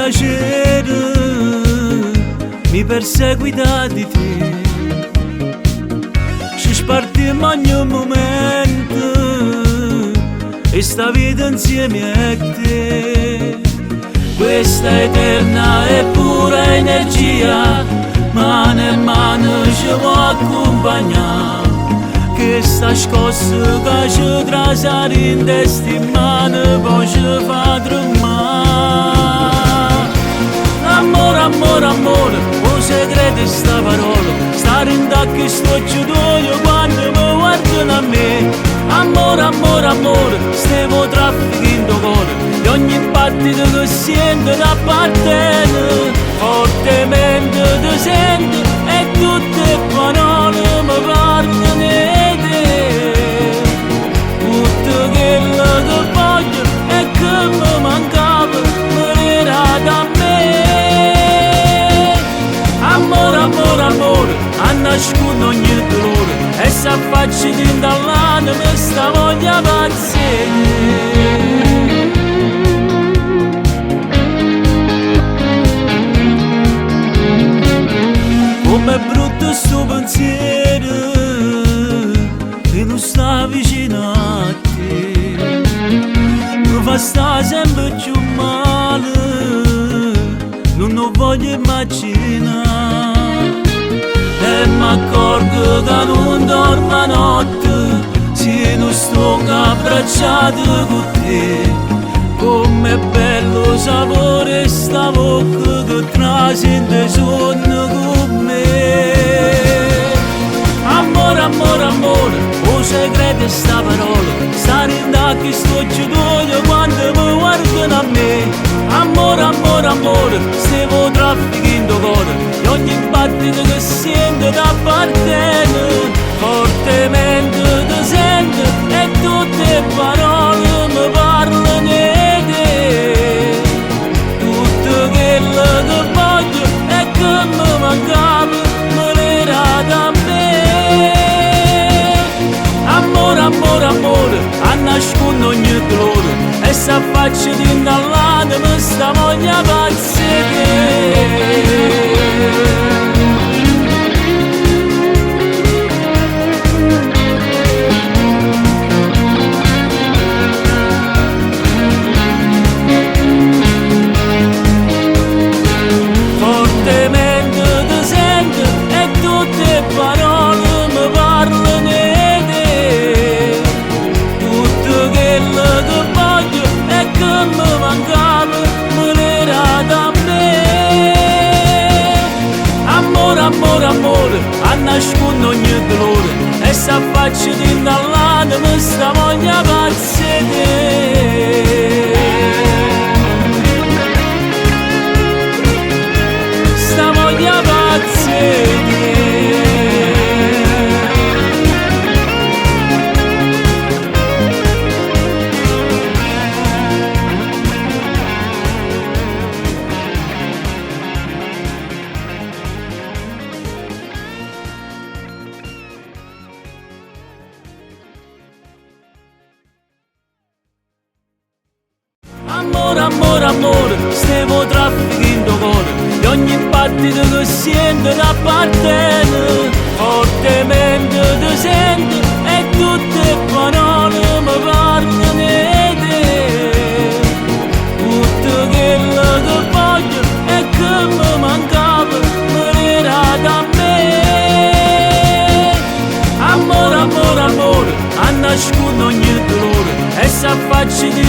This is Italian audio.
piacere mi perseguita di te, ci spartiamo ogni momento e sta vita insieme a te. Questa eterna e pura energia mano a mano ci può accompagnare, che sta scossa che ci trasare in testa in mano poi ci fa tremare. Amore, amore, amore, un segreto è sta parola, stare in tacca e sto giudoio quando mi guardano a me. Amore, amore, amore, stiamo trafficando cuore, e ogni battito che sento da parte fortemente ti sento e tutte parole mi parlano di te. Tutto quello che voglio e che mi mancava venirà da me. Amore, amore, amore, a nascondere ogni dolore e se faccio di dall'anima sta voglia pazzia. Com'è brutto sto pensiero che non sta vicino a te, mi fa sta sempre più male, non lo voglio immaginare. E m'accorgo che non dormo notte se non sto abbracciato con te. Com'è bello sapore sta bocca che trasende sonno con me. Amore, amore, amore, un segreto è sta parola, stare in tacca sto giudoio quando mi guardano a me. Amore, amore, amore, stiamo trafficando cuore, e ogni battito che sento da parte fortemente ti sento e tutte parole mi parlano di te. Tutto quello che voglio e che mi mancava venirà da me. Amore, amore, amore, a nascondere ogni dolore e se faccio di dall'anima sta voglia pazzia. Fortemente ti sento e tutte parole mi parlano di te. Tutto quello che voglio e che mi mancava venirà da me. Amore, amore, amore, a nascondere ogni dolore e se faccio di dall'anima sta voglia pazzia. Sta voglia pazzia. Amore, amore, amore, stiamo trafficando cuore, e ogni battito che sento da parte fortemente ti sento e tutte parole mi parlano di te. Tutto quello che voglio e che mi mancava venirà da me. Amore, amore, amore, a nascondere ogni dolore e se faccio di